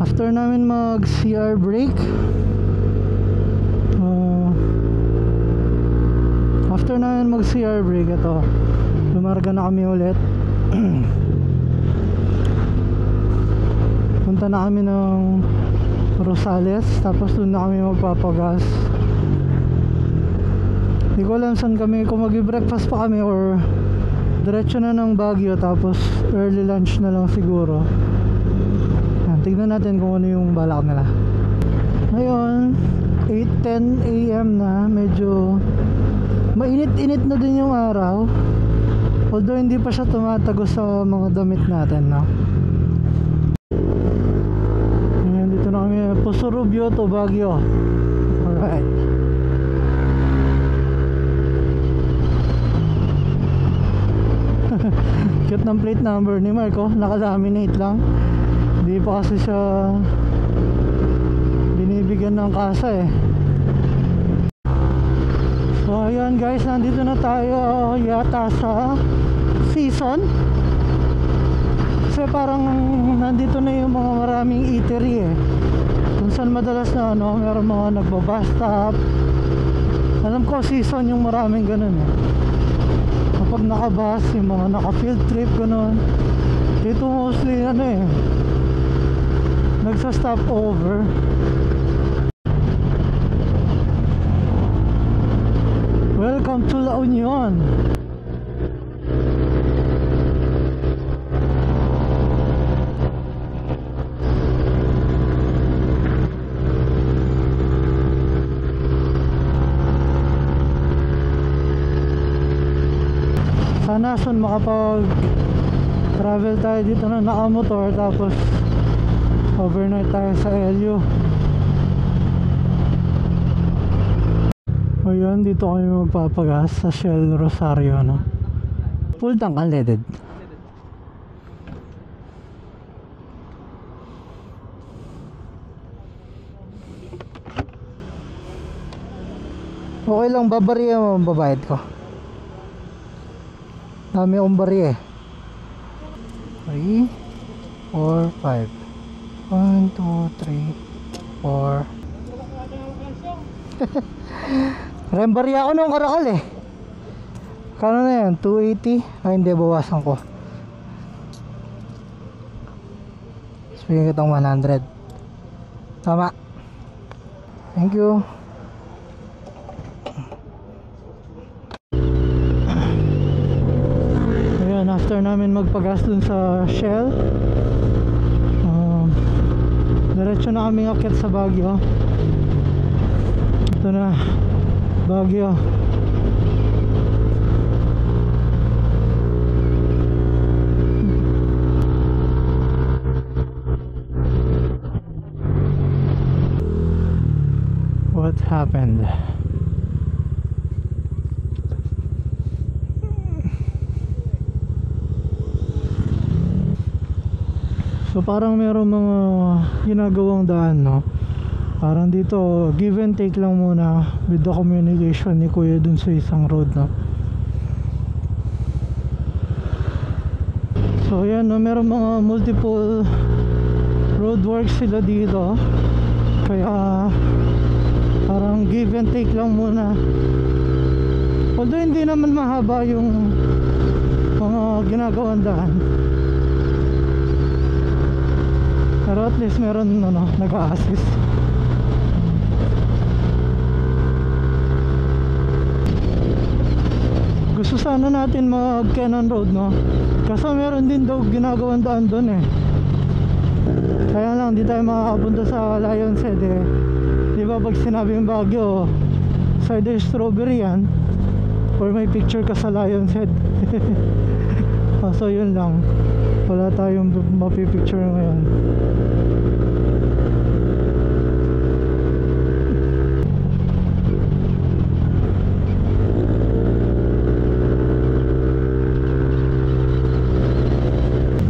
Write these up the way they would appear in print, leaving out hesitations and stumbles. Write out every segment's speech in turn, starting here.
After namin mag CR break, ito, lumarga na kami ulit. Punta na kami ng Rosales, tapos doon na kami magpapagas. Hindi ko alam saan kami, kung mag-breakfast pa kami or diretso na ng Baguio tapos early lunch na lang siguro. Tignan natin kung ano yung balak nila. Ngayon 8:10 AM na, medyo mainit-init na din yung araw, although hindi pa siya tumatagos sa mga damit natin, no? Ayan, dito na kami, Pusurubio to Baguio. Alright. Cute ng plate number ni Marco, naka-laminate lang. Hindi pa kasi siya binibigyan ng kasa eh. So ayan guys, nandito na tayo yata sa Season. Kasi parang nandito na yung mga maraming eatery eh. Kung saan madalas na meron mga nagba-bus stop. Alam ko Season yung maraming ganun eh. Kapag naka-bus, yung mga naka-field trip ganun. Dito mostly nagsa-stop over. Welcome to La Union. Sana soon makapag travel tayo dito na nakamotor, tapos overnight tayo sa LU. Ayan, dito kami magpapagas sa Shell Rosario, no? Full tank unleaded. Okay lang, babariya mo ang babayad ko. Dami akong bariya eh. 3, 4, 5. 1, 2, 3, 4. Rembarya ako nung karakal eh. Kano na yan? 280? Ay hindi, bawasan ko. Bigyan kitang 100. Tama. Thank you. Ayan, after namin magpagas dun sa Shell, diretso na kami akyat sa Baguio. Ito na Baguio. What happened? So parang merong mga ginagawang daan, no? Parang dito give and take lang muna with the communication ni Kuya dun sa isang road, no? So yan, no? Merong mga multiple roadworks sila dito, kaya parang give and take lang muna. Although hindi naman mahaba yung mga ginagawang daan, pero at least meron nag-a-assist. Gusto sana natin mag Cannon Road, no? Kasi meron din daw ginagawang daan doon eh. Kaya lang di tayo makakapunta sa Lion's Head eh. Di ba pag sinabing Baguio, either strawberry yan or may picture ka sa Lion's Head. So yun lang, wala tayong mapipicture ngayon.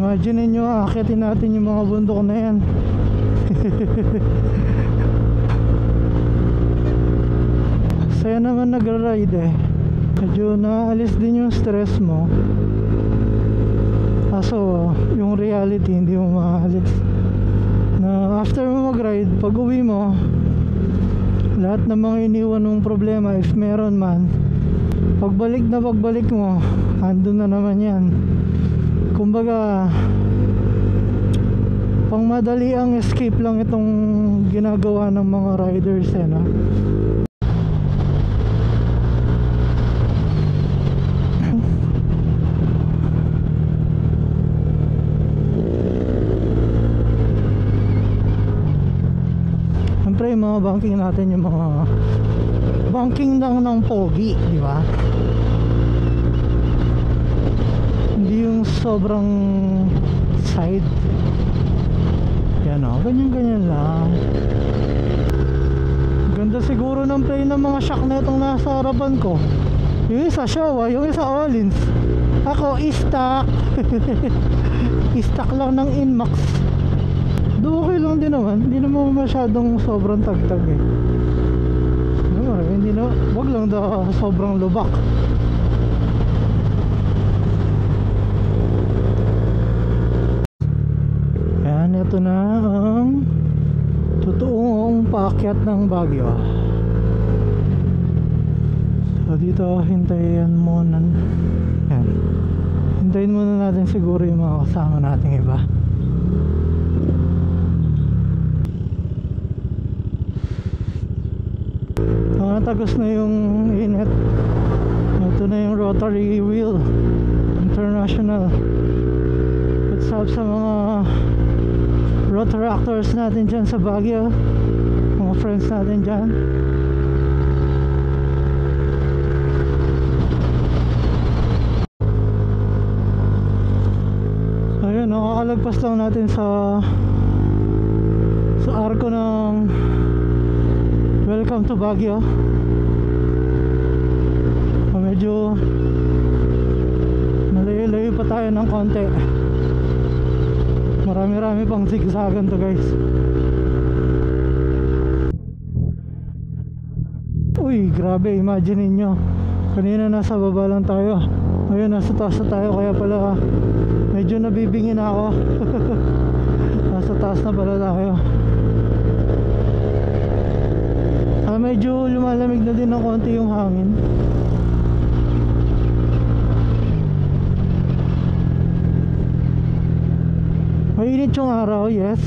Imagine nyo, aakitin natin yung mga bundok na yan. Saya naman nagra-ride eh. Medyo naalis din yung stress mo. Kaso yung reality hindi mo maalis. Na pag uwi mo, lahat ng mga iniwan mong problema, if meron man, pagbalik mo, andun na naman yan. Kumbaga, pang madali ang escape lang itong ginagawa ng mga riders no? Siyempre yung mga banking natin, yung mga banking lang ng pogi, di ba? Hindi yung sobrang side. Yan o, ganyan lang. Ganda siguro ng play ng mga shock na itong nasa harapan ko. Yung isa Showa, yung isa Olins. Ako stock. Stock lang ng Inmax. Okay lang din naman. Hindi naman masyadong sobrang tagtag eh. Hindi na, wag lang daw sobrang lubak. Yan, ito na ang totoong paakyat ng Baguio. So dito hintayin muna. Yan, hintayin muna natin siguro yung mga kasama nating iba. Tagos na yung init. Ito na yung rotary wheel international. What's up sa mga rotaractors natin dyan sa Baguio, mga friends natin dyan. Ayun, nakakalagpas lang natin sa arko ng Welcome to Baguio. Medyo malayo-layo pa tayo ng konti. Marami-rami pang zigzagan to guys. Uy, grabe, imagine niyo. Kanina nasa baba lang tayo. Ngayon nasa taas na tayo, kaya pala medyo nabibingin ako. Nasa taas na pala tayo. Medyo lumalamig na din ng konti yung hangin. Mainit yung araw, yes.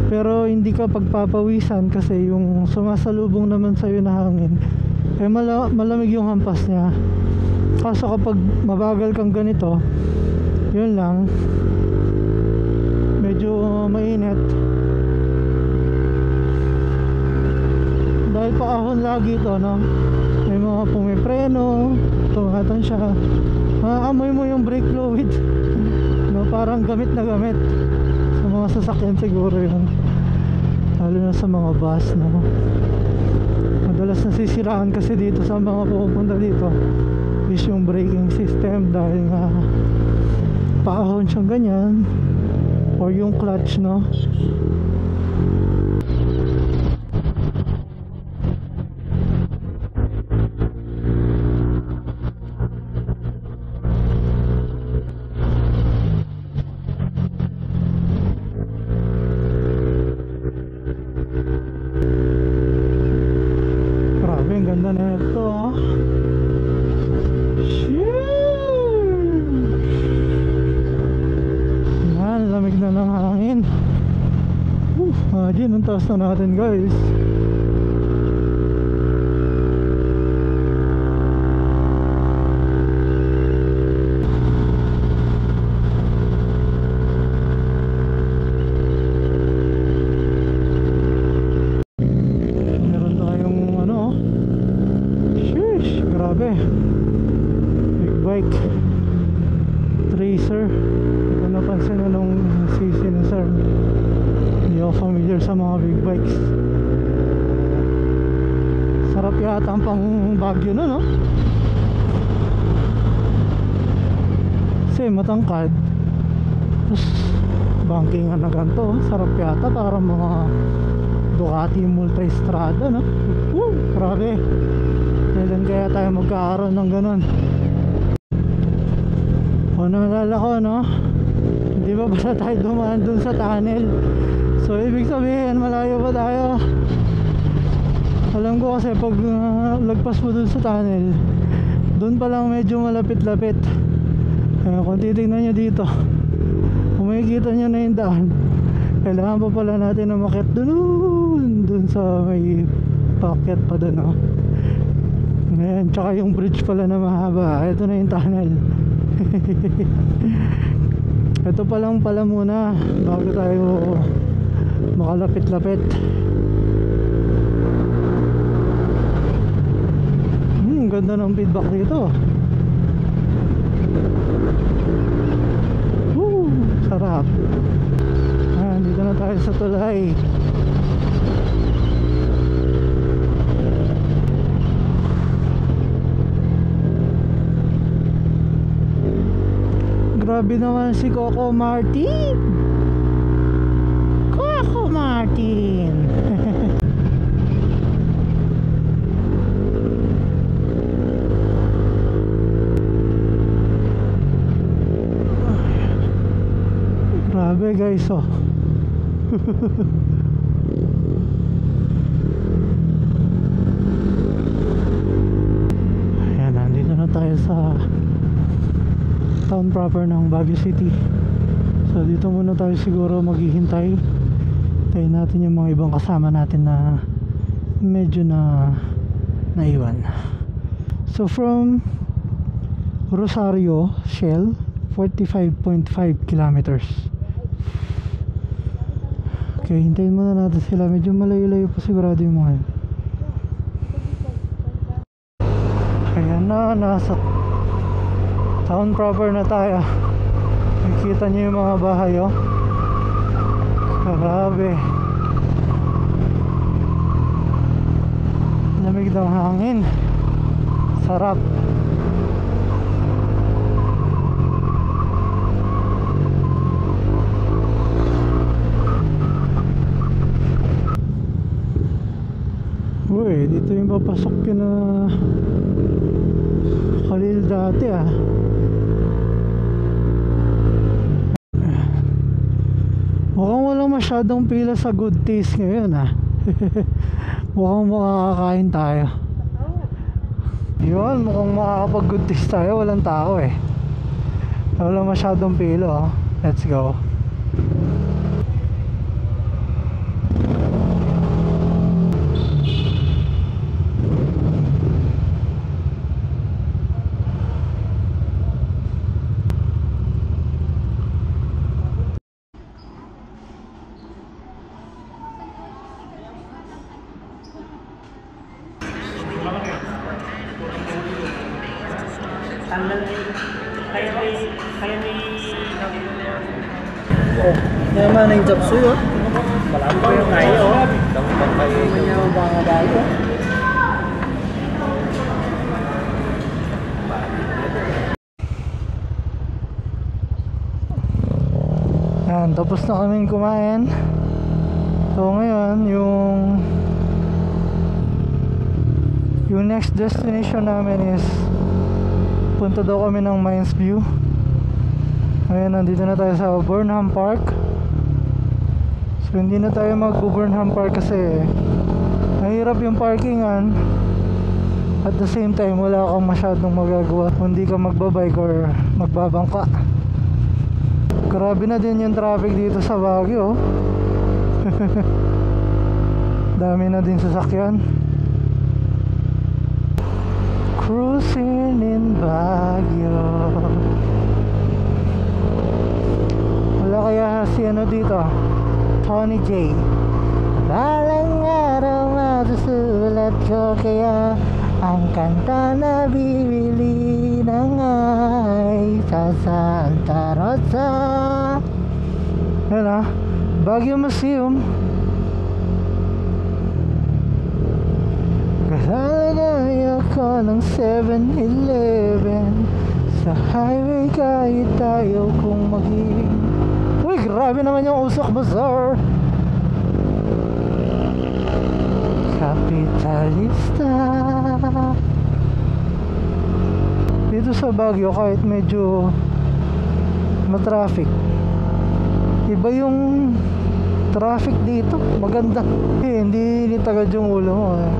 Pero hindi ka pagpapawisan kasi yung sumasalubong naman sa'yo na hangin malamig yung hampas niya. Kaso kapag mabagal kang ganito, yun lang, medyo mainit. Dahil paahon lagi ito, no? May mga pumipreno, tumatansya. Maamoy mo yung brake fluid. No, parang gamit na gamit. Sa mga sasakyan siguro yun. Lalo na sa mga bus, no? Madalas nasisiraan kasi dito sa mga pupunta dito is yung braking system dahil nga paahon siyang ganyan, or yung clutch, no? Ganda na ito, oh. Yan, lamig na ng hangin. Imagine, ang taas na natin guys. Big bike Tracer. Ito napansin na nung CC na sir. Hindi ako familiar sa mga big bikes. Sarap yata ang pang Baguio na, no? Kasi matangkad, tapos bankingan na ganito. Sarap yata, parang mga Ducati Multistrada, no? Grabe. Kailan kaya tayo magkakaroon ng ganun? O naalala ko, no? Di ba basta tayo dumaan dun sa tunnel So ibig sabihin malayo pa tayo. Alam ko kasi pag lagpas mo dun sa tunnel, dun pa lang medyo malapit-lapit. Kung titignan nyo dito, kung makikita nyo na yung daan, kailangan pa pala natin na umakyat dun sa may packet pa dun, oh. Ngayon, tsaka yung bridge pala na mahaba. Ito na yung tunnel. Ito pa lang pala muna bago tayo makalapit-lapit. Ganda ng feedback dito. Sarap. Dito na tayo sa tulay. Grabe naman si Coco Martin. Coco Martin. Grabe guys, oh. Ayan, nandito na tayo sa town proper ng Baguio City. So dito muna tayo siguro maghihintay. Tayo natin yung mga ibang kasama natin na medyo naiwan. So from Rosario, Shell, 45.5 kilometers. Okay, hintayin muna natin sila. Medyo malayo-layo pa sigurado yung mga yun. Ayan na, nasa town proper na tayo. Nakikita nyo yung mga bahay, oh. Grabe. Lamig ng hangin. Sarap. Uy, dito yung papasok kina Khalil dati, ah. Mukhang walang masyadong pila sa Good Taste ngayon, ah. Mukhang makakakain tayo. Yun, mukhang makakapag Good Taste tayo. Walang tao, eh. Walang masyadong pila, oh. Let's go. Kaya man yung japsuy, oh. Malami pa yung kaya, oh. Dampang kaya yung mga dahil, oh. Yan, tapos na kaming kumain. So ngayon, yung next destination namin is punta daw kami ng Mines View. Ngayon, nandito na tayo sa Burnham Park. So hindi na tayo mag-Burnham Park kasi mahirap yung parkingan. At the same time, wala kang masyadong magagawa kung hindi ka magbabike or magbabangka. Grabe na din yung traffic dito sa Baguio. Dami na din sasakyan. Cruising in Baguio. Wala kaya si ano dito, Tony J. Balang araw masusulat ko kaya ang kanta na bibili ng ay sa Santa Rosa. Yan, ah, Baguio Museum. Kasalagay ako ng 7-Eleven sa highway kahit tayo kung maging. Uy, grabe naman yung Usok Bazaar. Kapitalista. Dito sa Baguio kahit medyo matraffic, iba yung traffic dito, maganda. Hindi init agad yung ulo mo eh.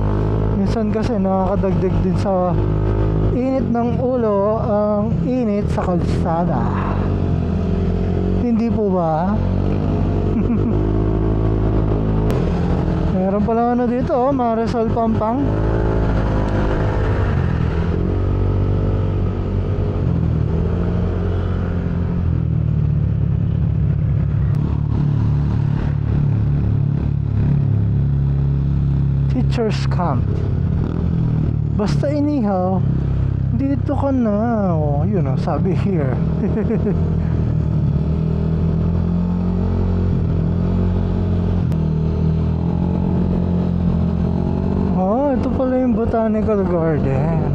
Minsan kasi nakakadagdag din sa init ng ulo ang init sa kalsada. Hindi po ba? Meron pala ano dito, Marisol Pampang. Teachers camp. Basta inihaw, dito ka na. Oh, yun oh, sabi here. Oh, ito pala yung Botanical Garden.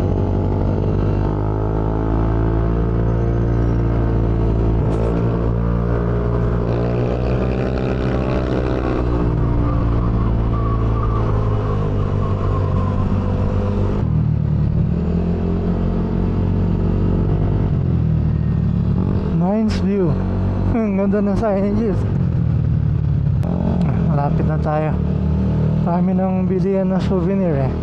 Nice view. Ang ganda ng signages. Malapit na tayo. Kami ng bilihan na souvenir eh.